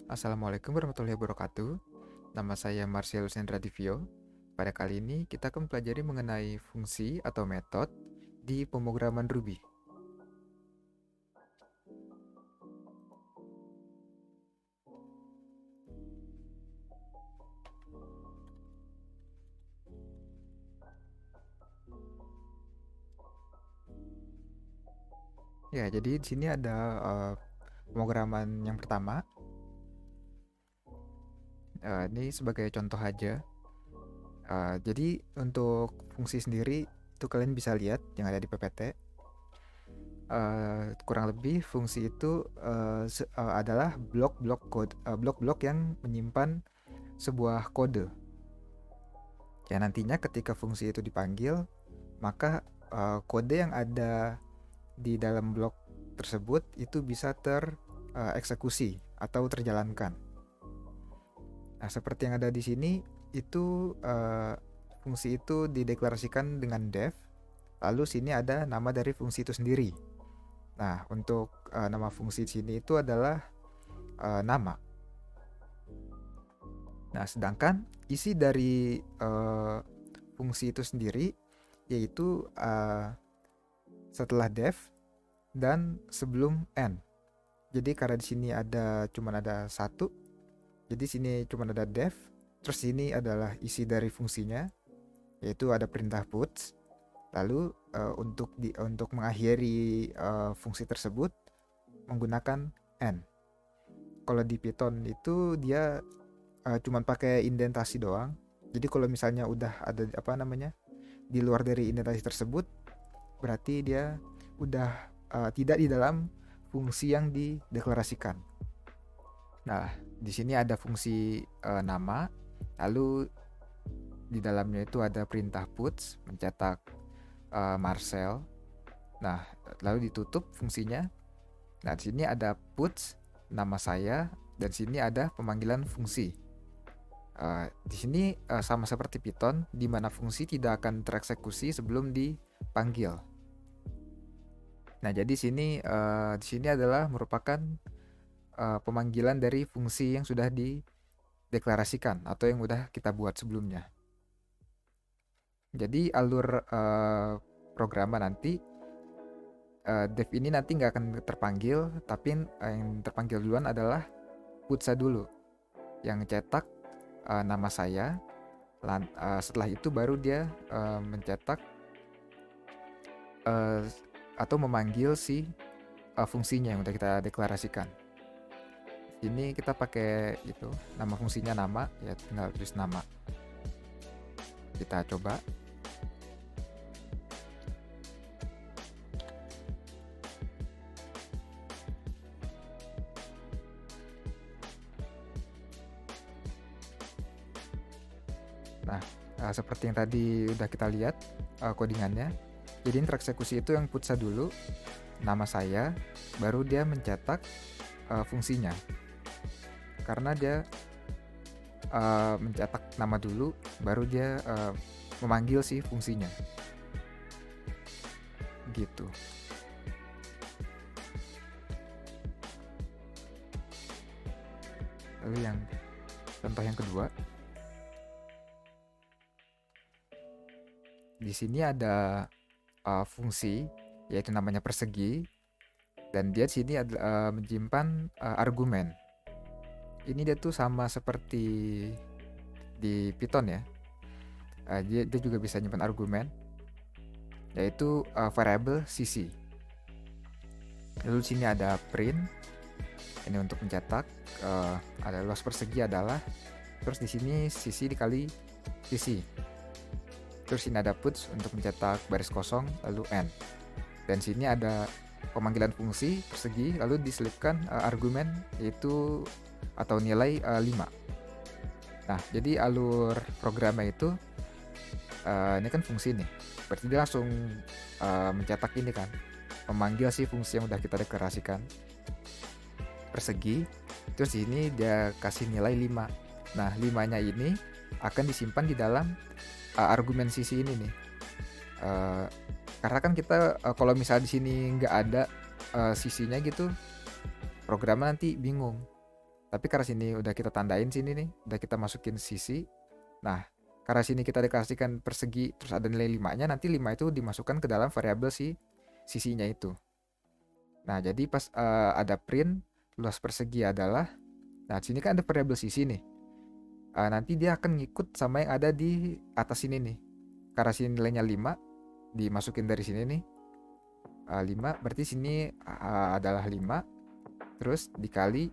Assalamualaikum warahmatullahi wabarakatuh. Nama saya Marcel Sendra Divio. Pada kali ini kita akan mempelajari mengenai fungsi atau metode di pemrograman Ruby. Ya, jadi di sini ada pemrograman yang pertama. Ini sebagai contoh aja. Jadi untuk fungsi sendiri itu kalian bisa lihat yang ada di PPT. Kurang lebih fungsi itu adalah blok-blok yang menyimpan sebuah kode. Ya, nantinya ketika fungsi itu dipanggil, maka kode yang ada di dalam blok tersebut itu bisa tereksekusi atau terjalankan. Nah, seperti yang ada di sini itu fungsi itu dideklarasikan dengan def. Lalu sini ada nama dari fungsi itu sendiri. Nah, untuk nama fungsi di sini itu adalah nama. Nah, sedangkan isi dari fungsi itu sendiri yaitu setelah def dan sebelum end. Jadi karena di sini cuma ada satu, jadi sini cuma ada def, terus ini adalah isi dari fungsinya, yaitu ada perintah puts. Lalu untuk mengakhiri fungsi tersebut menggunakan end. Kalau di Python itu dia cuma pakai indentasi doang. Jadi kalau misalnya udah ada di luar dari indentasi tersebut, berarti dia udah tidak di dalam fungsi yang dideklarasikan. Nah, di sini ada fungsi nama, lalu di dalamnya itu ada perintah puts mencetak Marcel. Nah, lalu ditutup fungsinya. Nah, di sini ada puts nama saya dan sini ada pemanggilan fungsi. Di sini sama seperti Python, di mana fungsi tidak akan tereksekusi sebelum dipanggil. Nah, jadi di sini adalah merupakan pemanggilan dari fungsi yang sudah dideklarasikan atau yang sudah kita buat sebelumnya. Jadi alur programnya nanti def ini nanti nggak akan terpanggil, tapi yang terpanggil duluan adalah putsa dulu, yang cetak nama saya. Setelah itu baru dia mencetak atau memanggil si fungsinya yang udah kita deklarasikan. Ini kita pakai itu nama fungsinya nama, ya tinggal tulis nama. Kita coba. Nah, seperti yang tadi udah kita lihat codingannya. Jadi tereksekusi itu yang putsa dulu nama saya, baru dia mencetak fungsinya. Karena dia mencetak nama dulu, baru dia memanggil si fungsinya. Gitu. Lalu yang contoh yang kedua. Di sini ada fungsi yaitu namanya persegi, dan dia di sini menyimpan argumen. Ini dia tuh sama seperti di Python ya. Dia juga bisa nyimpan argumen, yaitu variable cc. Lalu di sini ada print, ini untuk mencetak. Ada luas persegi adalah, terus di sini cc dikali cc. Terus ini ada puts untuk mencetak baris kosong, lalu end. Dan sini ada pemanggilan fungsi persegi, lalu diselipkan argumen yaitu atau nilai 5. Nah, jadi alur programnya itu ini kan fungsi nih. Berarti dia langsung mencetak ini kan, memanggil si fungsi yang udah kita deklarasikan persegi. Terus ini dia kasih nilai 5. Nah, 5-nya ini akan disimpan di dalam argumen sisi ini nih. Karena kan kita kalau misalnya di sini nggak ada sisinya gitu, programnya nanti bingung. Tapi karena sini udah kita tandain sini nih, udah kita masukin sisi. Nah, karena sini kita deklarasikan persegi terus ada nilai 5-nya, nanti 5 itu dimasukkan ke dalam variabel si sisinya itu. Nah, jadi pas ada print luas persegi adalah, nah sini kan ada variabel sisi nih. Nanti dia akan ngikut sama yang ada di atas sini nih. Karena sini nilainya 5, dimasukin dari sini nih. 5 berarti sini adalah 5, terus dikali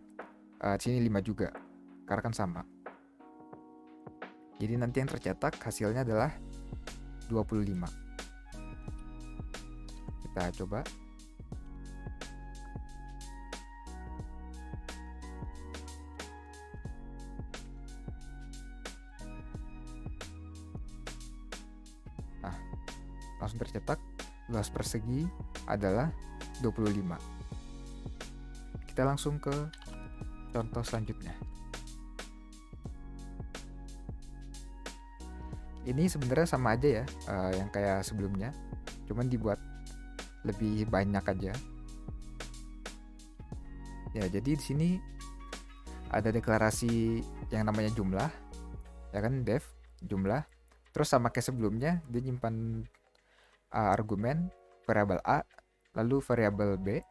sini 5 juga, karena kan sama. Jadi nanti yang tercetak hasilnya adalah 25. Kita coba. Nah, langsung tercetak luas persegi adalah 25. Kita langsung ke contoh selanjutnya. Ini sebenarnya sama aja ya, yang kayak sebelumnya, cuman dibuat lebih banyak aja. Ya, jadi di sini ada deklarasi yang namanya jumlah, ya kan, def jumlah. Terus sama kayak sebelumnya, dia nyimpan argumen variabel A, lalu variabel B.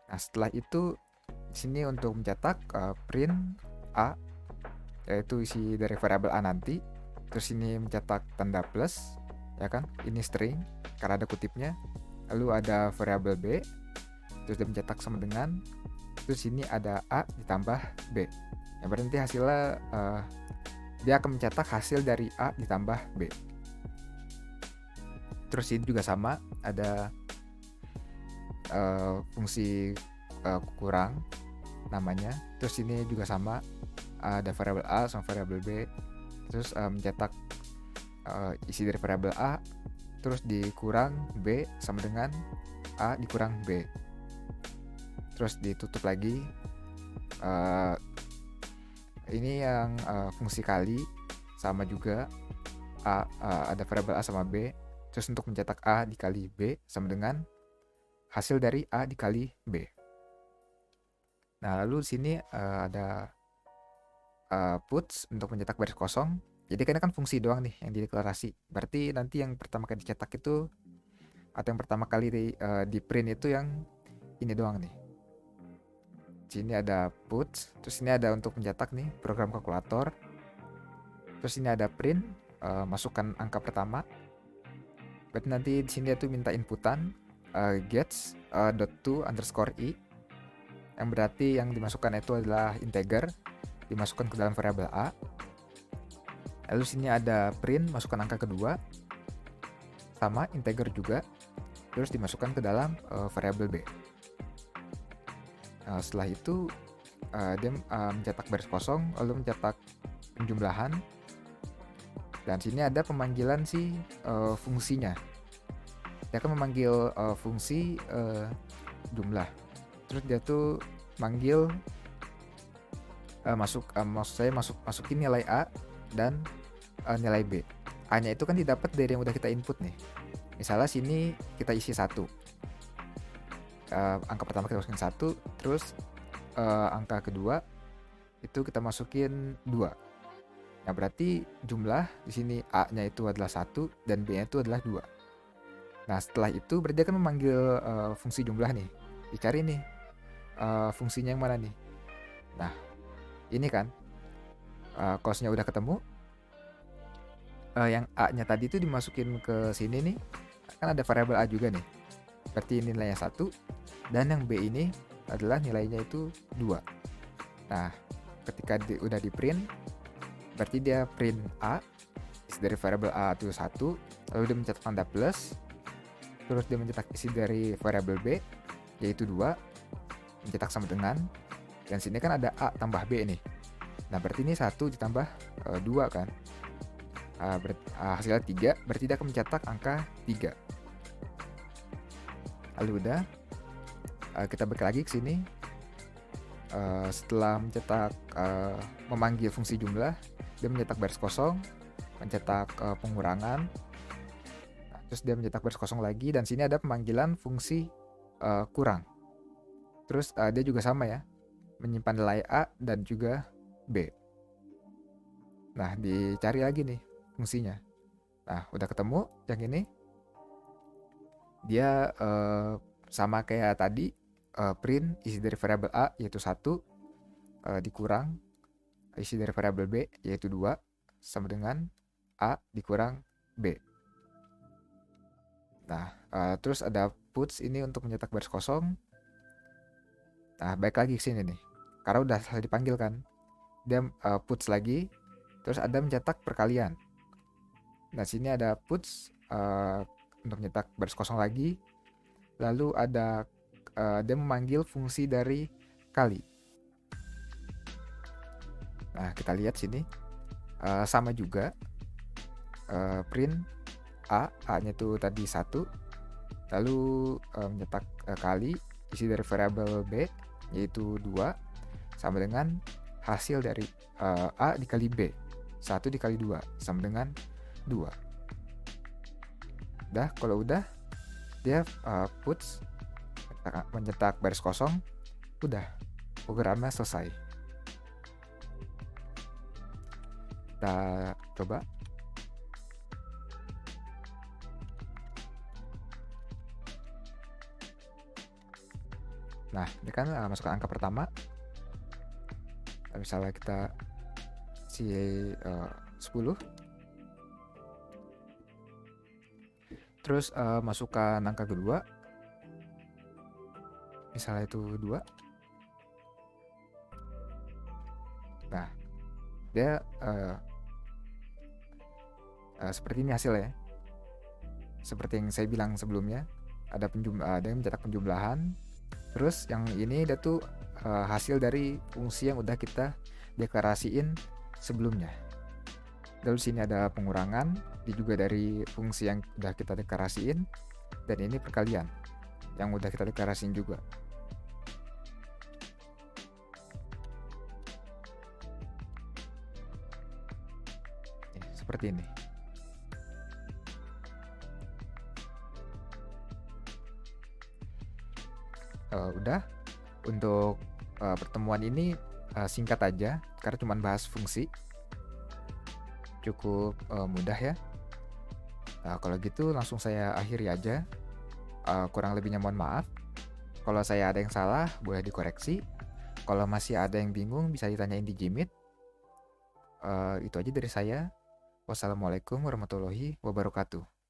Nah, setelah itu di sini untuk mencetak print A, yaitu isi dari variabel A nanti. Terus ini mencetak tanda plus, ya kan? Ini string karena ada kutipnya. Lalu ada variabel B, terus dia mencetak sama dengan. Terus ini ada A ditambah B. Yang berarti hasilnya dia akan mencetak hasil dari A ditambah B. Terus ini juga sama, ada fungsi kurang namanya. Terus ini juga sama, ada variabel A sama variabel B. Terus mencetak isi dari variabel A, terus dikurang B sama dengan A dikurang B. Terus ditutup lagi. Ini yang fungsi kali sama juga, ada variabel A sama B. Terus untuk mencetak A dikali B sama dengan hasil dari A dikali B. Nah, lalu di sini ada puts untuk mencetak baris kosong. Jadi kan fungsi doang nih yang dideklarasi. Berarti nanti yang pertama kali dicetak itu, atau yang pertama kali di print itu yang ini doang nih. Sini ada puts, terus ini ada untuk mencetak nih program kalkulator. Terus ini ada print, masukkan angka pertama. Berarti nanti di sini itu minta inputan gets .to_e, yang berarti yang dimasukkan itu adalah integer, dimasukkan ke dalam variabel A. Lalu sini ada print, masukkan angka kedua, sama integer juga, terus dimasukkan ke dalam variabel B. Nah, setelah itu dia mencetak baris kosong, lalu mencetak penjumlahan. Dan sini ada pemanggilan si fungsinya. Dia akan memanggil fungsi jumlah. Terus dia tuh manggil masukin nilai A dan nilai B. A-nya itu kan didapat dari yang udah kita input nih. Misalnya sini kita isi 1. Angka pertama kita masukin 1, terus angka kedua itu kita masukin 2. Nah, berarti jumlah di sini A-nya itu adalah 1 dan B-nya itu adalah 2. Nah, setelah itu berarti akan memanggil fungsi jumlah nih. Dicari nih fungsinya yang mana nih. Nah, ini kan cos-nya udah ketemu. Yang A-nya tadi itu dimasukin ke sini nih. Kan ada variabel A juga nih. Berarti ini nilainya 1. Dan yang B ini adalah nilainya itu 2. Nah, ketika udah di print, berarti dia print A, isi dari variabel A itu 1, lalu dia mencetak tanda plus, terus dia mencetak isi dari variabel B, yaitu 2, mencetak sama dengan, dan sini kan ada A tambah B nih. Nah, berarti ini 1 ditambah 2 kan. Hasilnya 3, berarti dia akan mencetak angka 3. Lalu udah, kita balik lagi ke sini. Setelah mencetak memanggil fungsi jumlah, dia mencetak baris kosong, mencetak pengurangan. Nah, terus dia mencetak baris kosong lagi, dan sini ada pemanggilan fungsi kurang. Terus dia juga sama ya, menyimpan nilai A dan juga B. Nah, dicari lagi nih fungsinya. Nah, udah ketemu yang ini. Dia sama kayak tadi, print isi dari variabel A yaitu 1 dikurang isi dari variabel B yaitu 2 sama dengan A dikurang B. Nah, terus ada puts ini untuk mencetak baris kosong. Nah, baik lagi ke sini nih. Karena udah selesai dipanggil kan. Dia puts lagi, terus ada mencetak perkalian. Nah, sini ada puts untuk mencetak baris kosong lagi. Lalu ada dia memanggil fungsi dari kali. Nah, kita lihat sini sama juga, print A-nya itu tadi 1, lalu mencetak kali isi dari variabel B yaitu 2 sama dengan hasil dari A dikali B, 1 dikali 2 sama dengan 2. Udah, kalau udah dia puts mencetak baris kosong, udah programnya selesai. Kita coba. Nah, ini kan masukkan angka pertama. Misalnya kita si 10. Terus masukkan angka kedua. Misalnya itu 2. Nah, dia seperti ini hasilnya. Seperti yang saya bilang sebelumnya, ada yang mencetak penjumlahan. Terus yang ini dia tuh hasil dari fungsi yang udah kita deklarasiin sebelumnya. Lalu sini ada pengurangan, ini juga dari fungsi yang udah kita deklarasiin, dan ini perkalian yang udah kita deklarasiin juga. Seperti ini. Udah, untuk pertemuan ini singkat aja karena cuma bahas fungsi, cukup mudah ya. Kalau gitu langsung saya akhiri aja. Kurang lebihnya mohon maaf. Kalau saya ada yang salah boleh dikoreksi. Kalau masih ada yang bingung bisa ditanyain di Gmeet. Itu aja dari saya. Wassalamualaikum warahmatullahi wabarakatuh.